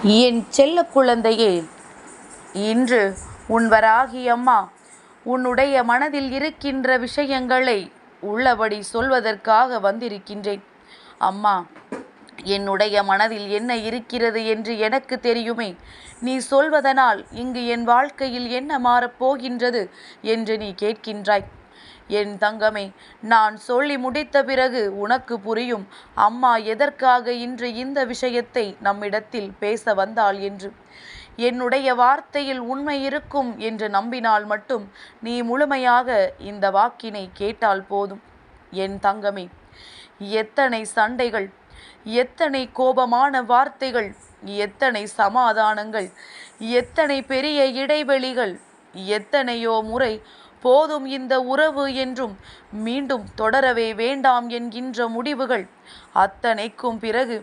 என் செல்ல குழந்தையே, இன்று உன் வராகி அம்மா உன்னுடைய மனதில் இருக்கின்ற விஷயங்களை உள்ளபடி சொல்வதற்காக வந்திருக்கின்றேன். அம்மா, என்னுடைய மனதில் என்ன இருக்கிறது என்று எனக்கு தெரியுமே. நீ சொல்வதனால் இங்கு என் வாழ்க்கையில் என்ன மாறப்போகின்றது என்று நீ கேட்கின்றாய். என் தங்கமே, நான் சொல்லி முடித்த பிறகு உனக்கு புரியும் அம்மா எதற்காக இன்று இந்த விஷயத்தை நம்மிடத்தில் பேச வந்தாள் என்று. என்னுடைய வார்த்தையில் உண்மை இருக்கும் என்று நம்பினால் மட்டும் நீ முழுமையாக இந்த வாக்கினை கேட்டால் போதும். என் தங்கமே, எத்தனை சண்டைகள், எத்தனை கோபமான வார்த்தைகள், எத்தனை சமாதானங்கள், எத்தனை பெரிய இடைவெளிகள், எத்தனையோ முறை போதும் இந்த உறவு என்றும் மீண்டும் தொடரவே வேண்டாம் என்கின்ற முடிவுகள், அத்தனைக்கும் பிறகு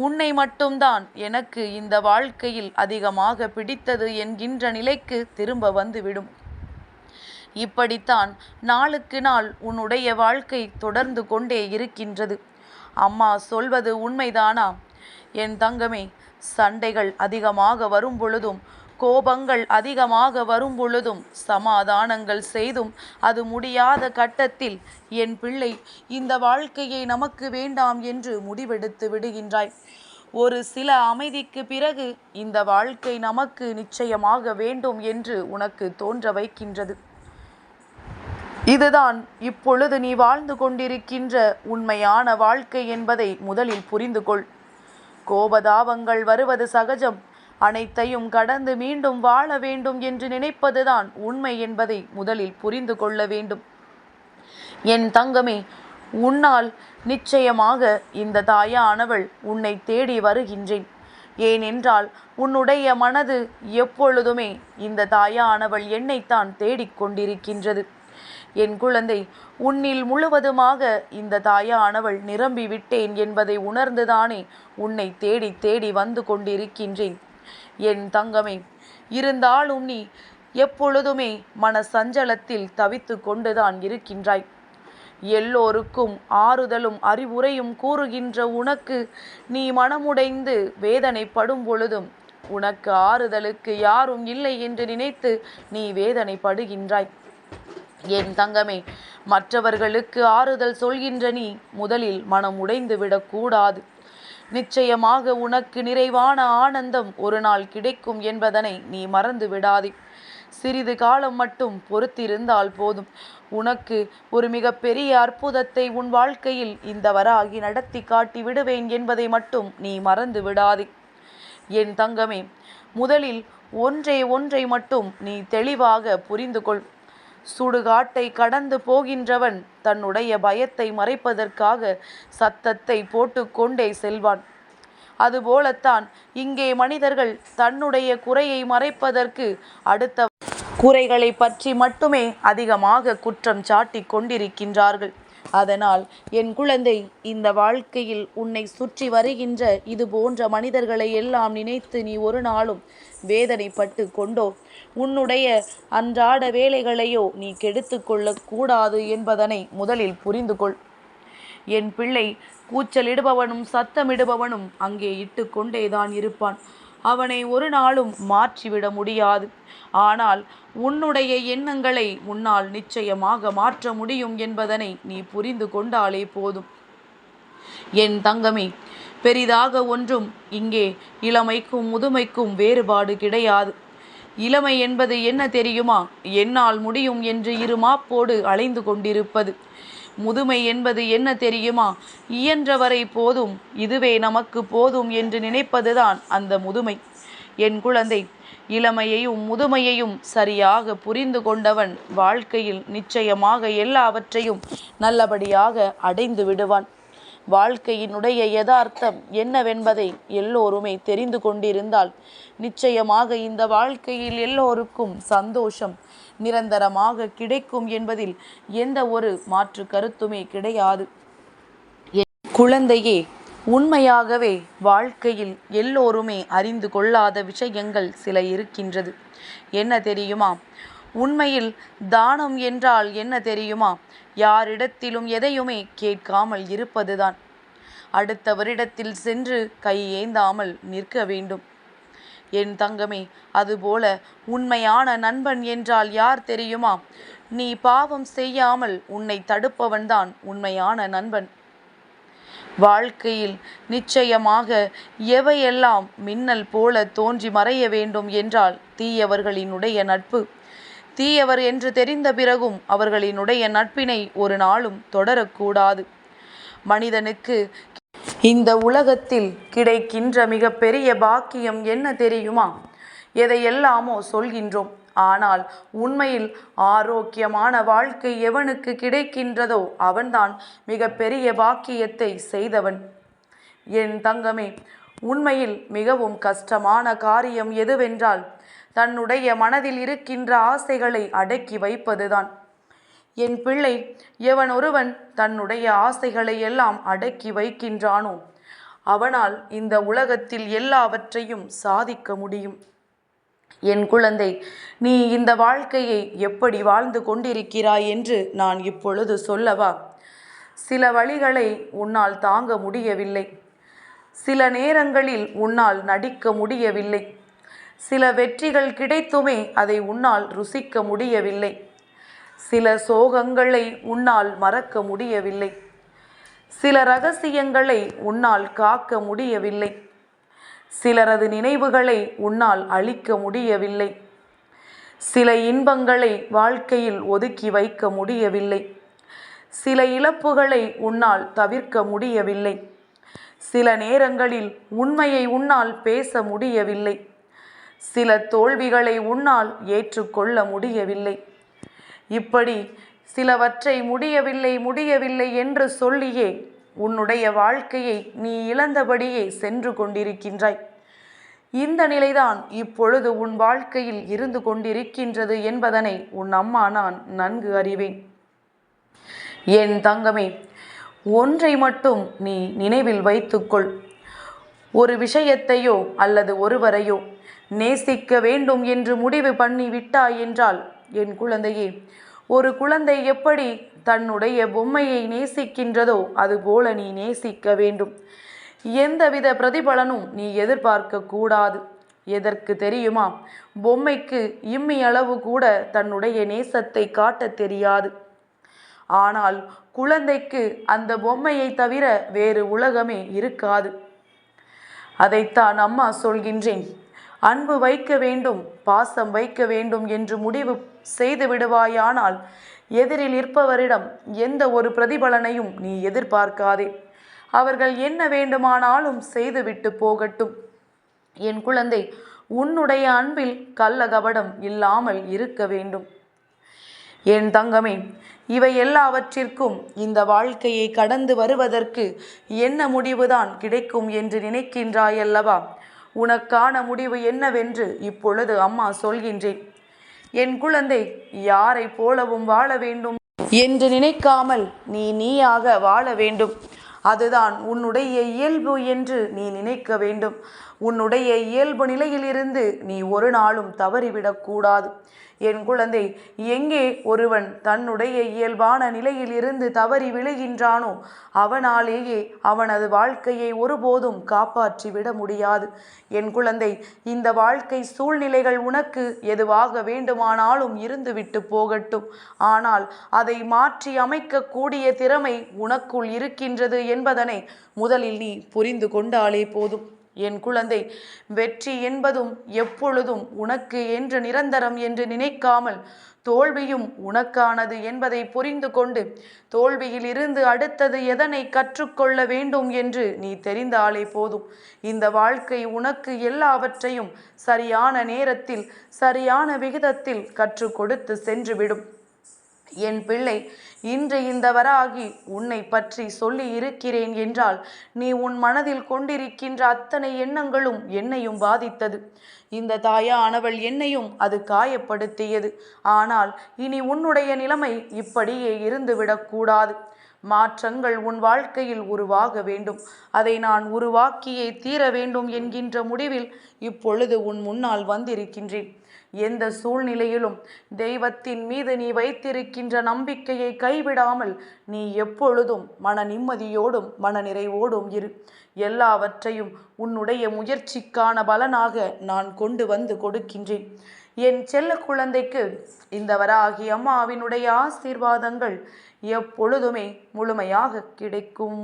உன்னை மட்டும்தான் எனக்கு இந்த வாழ்க்கையில் அதிகமாக பிடித்தது என்கின்ற நிலைக்கு திரும்ப வந்துவிடும். இப்படித்தான் நாளுக்கு நாள் உன்னுடைய வாழ்க்கை தொடர்ந்து கொண்டே இருக்கின்றது. அம்மா சொல்வது உண்மைதானா? என் தங்கமே, சண்டைகள் அதிகமாக வரும் பொழுதும், கோபங்கள் அதிகமாக வரும் பொழுதும், சமாதானங்கள் செய்தும் அது முடியாத கட்டத்தில் என் பிள்ளை இந்த வாழ்க்கையை நமக்கு வேண்டாம் என்று முடிவெடுத்து விடுகின்றாய். ஒரு சில அமைதிக்கு பிறகு இந்த வாழ்க்கை நமக்கு நிச்சயமாக வேண்டும் என்று உனக்கு தோன்ற வைக்கின்றது. இதுதான் இப்பொழுது நீ வாழ்ந்து கொண்டிருக்கின்ற உண்மையான வாழ்க்கை என்பதை முதலில் புரிந்து கொள். கோபதாபங்கள் வருவது சகஜம். அனைத்தையும் கடந்து மீண்டும் வாழ வேண்டும் என்று நினைப்பதுதான் உண்மை என்பதை முதலில் புரிந்து கொள்ள வேண்டும். என் தங்கமே, உன்னால் நிச்சயமாக இந்த தாயானவள் உன்னை தேடி வருகின்றேன். ஏனென்றால் உன்னுடைய மனது எப்பொழுதுமே இந்த தாயானவள் என்னைத்தான் தேடிக்கொண்டிருக்கின்றது. என் குழந்தை, உன்னில் முழுவதுமாக இந்த தாயானவள் நிரம்பி விட்டேன் என்பதை உணர்ந்துதானே உன்னை தேடி தேடி வந்து கொண்டிருக்கின்றேன். என் தங்கமே, இருந்தாலும் நீ எப்பொழுதுமே மன சஞ்சலத்தில் தவித்து கொண்டுதான் இருக்கின்றாய். எல்லோருக்கும் ஆறுதலும் அறிவுரையும் கூறுகின்ற உனக்கு நீ மனமுடைந்து வேதனைப்படும் பொழுதும் உனக்கு ஆறுதலுக்கு யாரும் இல்லை என்று நினைத்து நீ வேதனைப்படுகின்றாய். என் தங்கமே, மற்றவர்களுக்கு ஆறுதல் சொல்கின்ற நீ முதலில் மனம் உடைந்து விடக்கூடாது. நிச்சயமாக உனக்கு நிறைவான ஆனந்தம் ஒரு நாள் கிடைக்கும் என்பதனை நீ மறந்து விடாதே. சிறிது காலம் மட்டும் பொறுத்திருந்தால் போதும். உனக்கு ஒரு மிகப்பெரிய அற்புதத்தை உன் வாழ்க்கையில் இந்த வராகி நடத்தி காட்டி விடுவேன் என்பதை மட்டும் நீ மறந்து விடாதே. என் தங்கமே, முதலில் ஒன்றை மட்டும் நீ தெளிவாக புரிந்து கொள். சுடுகாட்டை கடந்து போகின்றவன் தன்னுடைய பயத்தை மறைப்பதற்காக சத்தத்தை போட்டுக்கொண்டே செல்வான். அதுபோலத்தான் இங்கே மனிதர்கள் தன்னுடைய குறையை மறைப்பதற்கு அடுத்த குறைகளை பற்றி மட்டுமே அதிகமாக குற்றம் சாட்டி கொண்டிருக்கின்றார்கள். அதனால் என் குழந்தை, இந்த வாழ்க்கையில் உன்னை சுற்றி வருகின்ற இது போன்ற மனிதர்களை எல்லாம் நினைத்து நீ ஒரு நாளும் வேதனைப்பட்டு கொண்டோ உன்னுடைய அன்றாட வேலைகளையோ நீ கெடுத்து கொள்ளக்கூடாது என்பதனை முதலில் புரிந்து கொள். என் பிள்ளை, கூச்சலிடுபவனும் சத்தமிடுபவனும் அங்கே இட்டு கொண்டேதான் இருப்பான். அவனை ஒரு நாளும் மாற்றிவிட முடியாது. ஆனால் உன்னுடைய எண்ணங்களை உன்னால் நிச்சயமாக மாற்ற முடியும் என்பதனை நீ புரிந்து கொண்டாலே போதும். என் தங்கமே, பெரிதாக ஒன்றும் இங்கே இளமைக்கும் முதுமைக்கும் வேறுபாடு கிடையாது. இளமை என்பது என்ன தெரியுமா? என்னால் முடியும் என்று இருமாப்போடு அலைந்து கொண்டிருப்பது. முதுமை என்பது என்ன தெரியுமா? இயன்றவரை போதும், இதுவே நமக்கு போதும் என்று நினைப்பதுதான் அந்த முதுமை. என் குழந்தை, இளமையையும் முதுமையையும் சரியாக புரிந்து கொண்டவன் வாழ்க்கையில் நிச்சயமாக எல்லாவற்றையும் நல்லபடியாக அடைந்து விடுவான். வாழ்க்கையினுடைய யதார்த்தம் என்னவென்பதை எல்லோருமே தெரிந்து கொண்டிருந்தால் நிச்சயமாக இந்த வாழ்க்கையில் எல்லோருக்கும் சந்தோஷம் நிரந்தரமாக கிடைக்கும் என்பதில் எந்த ஒரு மாற்று கருத்துமே கிடையாது. என் குழந்தையே, உண்மையாகவே வாழ்க்கையில் எல்லோருமே அறிந்து கொள்ளாத விஷயங்கள் சில இருக்கின்றது. என்ன தெரியுமா? உண்மையில் தானம் என்றால் என்ன தெரியுமா? யாரிடத்திலும் எதையுமே கேட்காமல் இருப்பதுதான். அடுத்தவரிடத்தில் சென்று கை ஏந்தாமல் நிற்க வேண்டும். என் தங்கமே, அதுபோல உண்மையான நண்பன் என்றால் யார் தெரியுமா? நீ பாவம் செய்யாமல் உன்னை தடுப்பவன்தான் உண்மையான நண்பன். வாழ்க்கையில் நிச்சயமாக எவையெல்லாம் மின்னல் போல தோன்றி மறைய வேண்டும் என்றால் தீயவர்களினுடைய நட்பு. தீயவர் என்று தெரிந்த பிறகும் அவர்களினுடைய நட்பினை ஒரு நாளும் தொடரக்கூடாது. மனிதனுக்கு இந்த உலகத்தில் கிடைக்கின்ற மிகப்பெரிய பாக்கியம் என்ன தெரியுமா? எதையெல்லாமோ சொல்கின்றோம், ஆனால் உண்மையில் ஆரோக்கியமான வாழ்க்கை எவனுக்கு கிடைக்கின்றதோ அவன்தான் மிகப்பெரிய பாக்கியத்தை செய்தவன். என் தங்கமே, உண்மையில் மிகவும் கஷ்டமான காரியம் எதுவென்றால் தன்னுடைய மனதில் இருக்கின்ற ஆசைகளை அடக்கி வைப்பதுதான். என் பிள்ளை, எவன் ஒருவன் தன்னுடைய ஆசைகளை எல்லாம் அடக்கி வைக்கின்றானோ அவனால் இந்த உலகத்தில் எல்லாவற்றையும் சாதிக்க முடியும். என் குழந்தை, நீ இந்த வாழ்க்கையை எப்படி வாழ்ந்து கொண்டிருக்கிறாய் என்று நான் இப்பொழுது சொல்லவா? சில வழிகளை உன்னால் தாங்க முடியவில்லை. சில நேரங்களில் உன்னால் நடிக்க முடியவில்லை. சில வெற்றிகள் கிடைத்துமே அதை உன்னால் ருசிக்க முடியவில்லை. சில சோகங்களை உன்னால் மறக்க முடியவில்லை. சில ரகசியங்களை உன்னால் காக்க முடியவில்லை. சிலரது நினைவுகளை உன்னால் அழிக்க முடியவில்லை. சில இன்பங்களை வாழ்க்கையில் ஒதுக்கி வைக்க முடியவில்லை. சில இழப்புகளை உன்னால் தவிர்க்க முடியவில்லை. சில நேரங்களில் உண்மையை உன்னால் பேச முடியவில்லை. சில தோல்விகளை உன்னால் ஏற்றுக்கொள்ள முடியவில்லை. இப்படி சிலவற்றை முடியவில்லை என்று சொல்லியே உன்னுடைய வாழ்க்கையை நீ இழந்தபடியே சென்று கொண்டிருக்கின்றாய். இந்த நிலைதான் இப்பொழுது உன் வாழ்க்கையில் இருந்து கொண்டிருக்கின்றது என்பதனை உன் அம்மா நான் நன்கு அறிவேன். என் தங்கமே, ஒன்றை மட்டும் நீ நினைவில் வைத்துக்கொள். ஒரு விஷயத்தையோ அல்லது ஒருவரையோ நேசிக்க வேண்டும் என்று முடிவு பண்ணி விட்டாய் என்றால், என் குழந்தையே, ஒரு குழந்தை எப்படி தன்னுடைய பொம்மையை நேசிக்கின்றதோ அதுபோல நீ நேசிக்க வேண்டும். எந்தவித பிரதிபலனும் நீ எதிர்பார்க்க கூடாது. எதற்கு தெரியுமா? பொம்மைக்கு இம்மி அளவு கூட தன்னுடைய நேசத்தை காட்ட தெரியாது. ஆனால் குழந்தைக்கு அந்த பொம்மையை தவிர வேறு உலகமே இருக்காது. அதைத்தான் அம்மா சொல்கின்றேன். அன்பு வைக்க வேண்டும், பாசம் வைக்க வேண்டும் என்று முடிவு செய்து விடுவாயானால் எதிரில் இருப்பவரிடம் எந்த ஒரு பிரதிபலனையும் நீ எதிர்பார்க்காதே. அவர்கள் என்ன வேண்டுமானாலும் செய்துவிட்டு போகட்டும். என் குழந்தை, உன்னுடைய அன்பில் கள்ளகபடம் இல்லாமல் இருக்க வேண்டும். என் தங்கமே, இவை எல்லாவற்றிற்கும் இந்த வாழ்க்கையை கடந்து வருவதற்கு என்ன முடிவுதான் கிடைக்கும் என்று நினைக்கின்றாயல்லவா? உனக்கான முடிவு என்னவென்று இப்பொழுது அம்மா சொல்கின்றேன். என் குழந்தை, யாரை போலவும் வாழ வேண்டும் என்று நினைக்காமல் நீயாக வாழ வேண்டும். அதுதான் உன்னுடைய இயல்பு என்று நீ நினைக்க வேண்டும். உன்னுடைய இயல்பு நிலையிலிருந்து நீ ஒரு நாளும் தவறிவிடக்கூடாது. என் குழந்தை, எங்கே ஒருவன் தன்னுடைய இயல்பான நிலையில் இருந்து தவறி விழுகின்றானோ அவனாலேயே அவனது வாழ்க்கையை ஒருபோதும் காப்பாற்றி விட முடியாது. என் குழந்தை, இந்த வாழ்க்கை சூழ்நிலைகள் உனக்கு எதுவாக வேண்டுமானாலும் இருந்துவிட்டு போகட்டும். ஆனால் அதை மாற்றி அமைக்கக்கூடிய திறமை உனக்குள் இருக்கின்றது என்பதனை முதலில் நீ புரிந்து கொண்டாலே போதும். என் குழந்தை, வெற்றி என்பதும் எப்பொழுதும் உனக்கு என்று நிரந்தரம் என்று நினைக்காமல் தோல்வியும் உனக்கானது என்பதை புரிந்து கொண்டு தோல்வியில் இருந்து அடுத்தது எதனை கற்றுக்கொள்ள வேண்டும் என்று நீ தெரிந்தாலே போதும். இந்த வாழ்க்கை உனக்கு எல்லாவற்றையும் சரியான நேரத்தில் சரியான விகிதத்தில் கற்றுக் கொடுத்து சென்றுவிடும். என் பிள்ளை, இன்று இந்த வராகி உன்னை பற்றி சொல்லி இருக்கிறேன் என்றால் நீ உன் மனதில் கொண்டிருக்கின்ற அத்தனை எண்ணங்களும் என்னையும் பாதித்தது. இந்த தாயானவள் என்னையும் அது காயப்படுத்தியது. ஆனால் இனி உன்னுடைய நிலைமை இப்படியே இருந்துவிடக்கூடாது. மாற்றங்கள் உன் வாழ்க்கையில் உருவாக வேண்டும். அதை நான் உருவாக்கியே தீர வேண்டும் என்கின்ற முடிவில் இப்பொழுது உன் முன்னால் வந்திருக்கின்றேன். எந்த சூழ்நிலையிலும் தெய்வத்தின் மீது நீ வைத்திருக்கின்ற நம்பிக்கையை கைவிடாமல் நீ எப்பொழுதும் மன நிம்மதியோடும் மன நிறைவோடும் இரு. எல்லாவற்றையும் உன்னுடைய முயற்சிக்கான பலனாக நான் கொண்டு வந்து கொடுக்கின்றேன். என் செல்ல குழந்தைக்கு இந்த வராகி அம்மாவினுடைய ஆசீர்வாதங்கள் எப்பொழுதுமே முழுமையாக கிடைக்கும்.